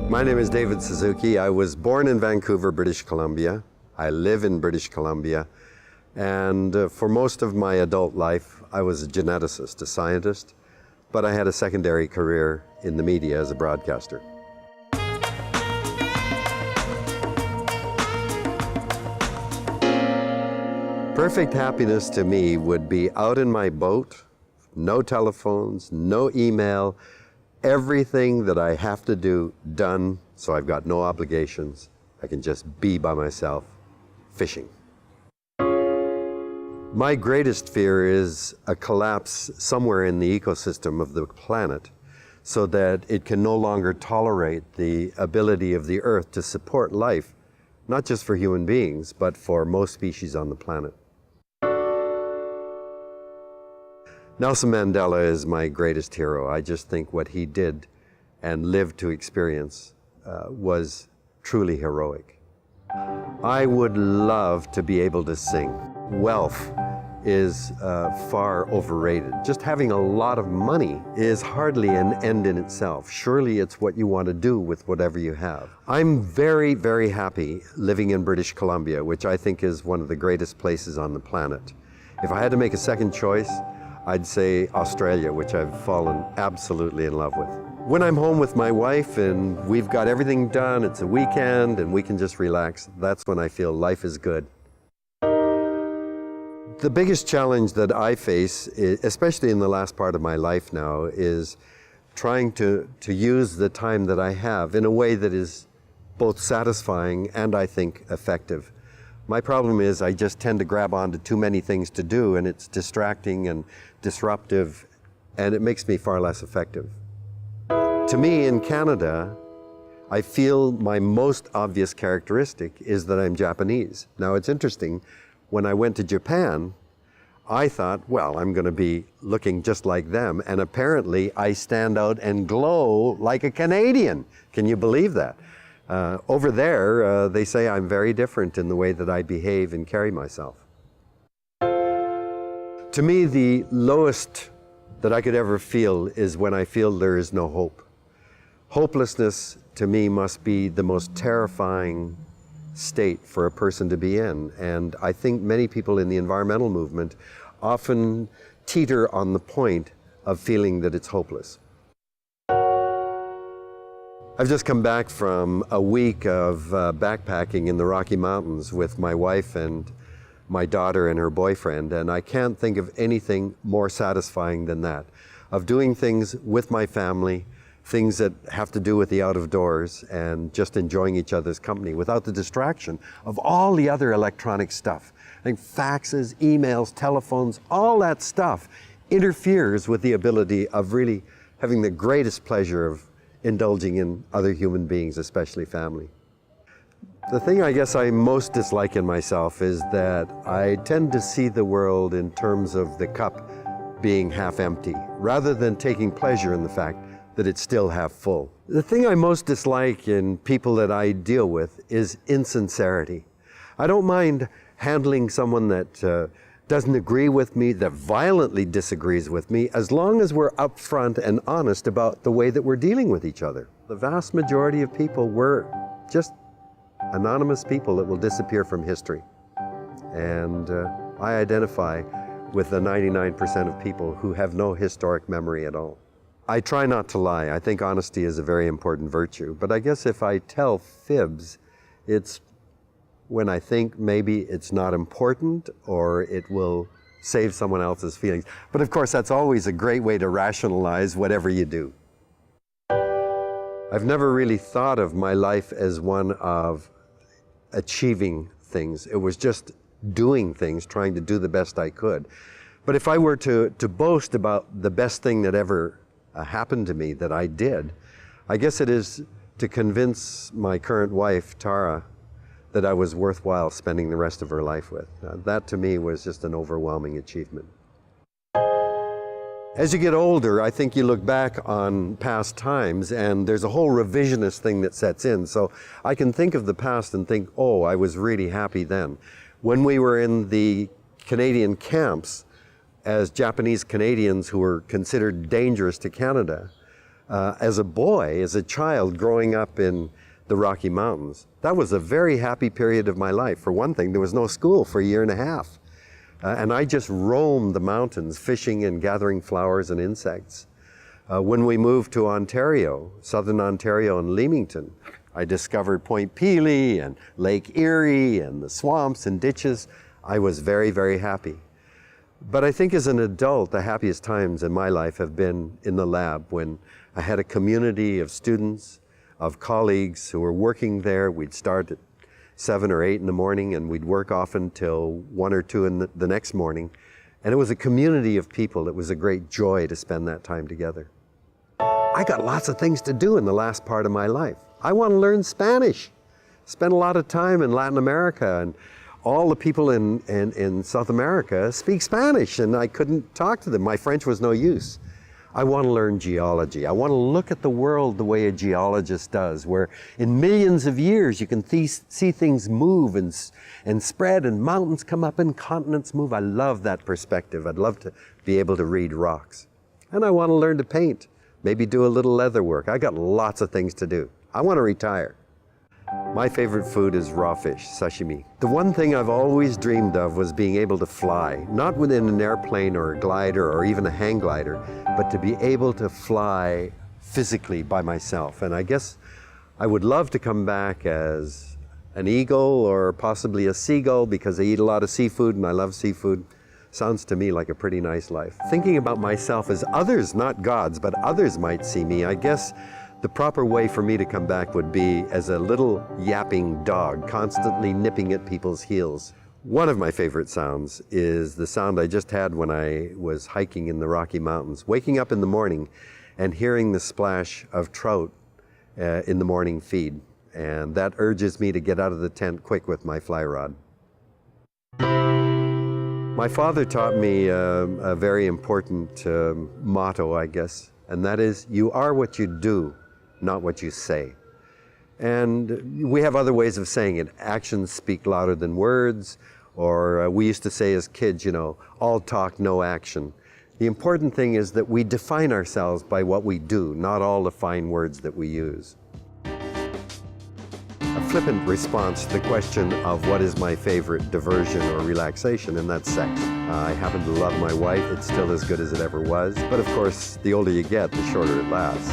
My name is David Suzuki. I was born in Vancouver, British Columbia. I live in British Columbia. And for most of my adult life, I was a geneticist, a scientist, but I had a secondary career in the media as a broadcaster. Perfect happiness to me would be out in my boat, no telephones, no email, everything that I have to do done, so I've got no obligations. I can just be by myself, fishing. My greatest fear is a collapse somewhere in the ecosystem of the planet so that it can no longer tolerate the ability of the Earth to support life, not just for human beings, but for most species on the planet. Nelson Mandela is my greatest hero. I just think what he did and lived to experience was truly heroic. I would love to be able to sing. Wealth is far overrated. Just having a lot of money is hardly an end in itself. Surely it's what you want to do with whatever you have. I'm very, very happy living in British Columbia, which I think is one of the greatest places on the planet. If I had to make a second choice, I'd say Australia, which I've fallen absolutely in love with. When I'm home with my wife and we've got everything done, it's a weekend and we can just relax, that's when I feel life is good. The biggest challenge that I face, especially in the last part of my life now, is trying to use the time that I have in a way that is both satisfying and, I think, effective. My problem is I just tend to grab onto too many things to do, and it's distracting and disruptive, and it makes me far less effective. To me, in Canada, I feel my most obvious characteristic is that I'm Japanese. Now, it's interesting, when I went to Japan, I thought, well, I'm going to be looking just like them, and apparently I stand out and glow like a Canadian. Can you believe that? Over there, they say I'm very different in the way that I behave and carry myself. To me, the lowest that I could ever feel is when I feel there is no hope. Hopelessness, to me, must be the most terrifying state for a person to be in. And I think many people in the environmental movement often teeter on the point of feeling that it's hopeless. I've just come back from a week of backpacking in the Rocky Mountains with my wife and my daughter and her boyfriend, and I can't think of anything more satisfying than that, of doing things with my family, things that have to do with the out of doors and just enjoying each other's company without the distraction of all the other electronic stuff. I think faxes, emails, telephones, all that stuff interferes with the ability of really having the greatest pleasure of indulging in other human beings, especially family. The thing I guess I most dislike in myself is that I tend to see the world in terms of the cup being half empty, rather than taking pleasure in the fact that it's still half full. The thing I most dislike in people that I deal with is insincerity. I don't mind handling someone that doesn't agree with me, that violently disagrees with me, as long as we're upfront and honest about the way that we're dealing with each other. The vast majority of people were just anonymous people that will disappear from history. And I identify with the 99% of people who have no historic memory at all. I try not to lie. I think honesty is a very important virtue. But I guess if I tell fibs, it's when I think maybe it's not important or it will save someone else's feelings. But of course, that's always a great way to rationalize whatever you do. I've never really thought of my life as one of achieving things. It was just doing things, trying to do the best I could. But if I were to boast about the best thing that ever happened to me that I did, I guess it is to convince my current wife, Tara, that I was worthwhile spending the rest of her life with. That to me was just an overwhelming achievement. As you get older, I think you look back on past times and there's a whole revisionist thing that sets in. So I can think of the past and think, oh, I was really happy then. When we were in the Canadian camps, as Japanese Canadians who were considered dangerous to Canada, As a boy, as a child growing up in the Rocky Mountains, that was a very happy period of my life. For one thing, there was no school for a year and a half. And I just roamed the mountains, fishing and gathering flowers and insects. When we moved to Ontario, southern Ontario and Leamington, I discovered Point Pelee and Lake Erie and the swamps and ditches. I was very, very happy. But I think as an adult, the happiest times in my life have been in the lab when I had a community of students, of colleagues who were working there. We'd start at 7 or 8 in the morning and we'd work often till 1 or 2 in the next morning. And it was a community of people. It was a great joy to spend that time together. I got lots of things to do in the last part of my life. I want to learn Spanish. Spent a lot of time in Latin America, and all the people in South America speak Spanish, and I couldn't talk to them. My French was no use. I want to learn geology. I want to look at the world the way a geologist does, where in millions of years you can see things move and spread, and mountains come up and continents move. I love that perspective. I'd love to be able to read rocks. And I want to learn to paint, maybe do a little leather work. I got lots of things to do. I want to retire. My favorite food is raw fish, sashimi. The one thing I've always dreamed of was being able to fly, not within an airplane or a glider or even a hang glider, but to be able to fly physically by myself. And I guess I would love to come back as an eagle or possibly a seagull, because I eat a lot of seafood and I love seafood. Sounds to me like a pretty nice life. Thinking about myself as others, not gods, but others might see me, I guess the proper way for me to come back would be as a little yapping dog, constantly nipping at people's heels. One of my favorite sounds is the sound I just had when I was hiking in the Rocky Mountains, waking up in the morning and hearing the splash of trout in the morning feed. And that urges me to get out of the tent quick with my fly rod. My father taught me a very important motto, I guess, and that is, you are what you do, not what you say. And we have other ways of saying it. Actions speak louder than words, or we used to say as kids, you know, all talk, no action. The important thing is that we define ourselves by what we do, not all the fine words that we use. A flippant response to the question of what is my favorite diversion or relaxation, and that's sex. I happen to love my wife. It's still as good as it ever was. But of course, the older you get, the shorter it lasts.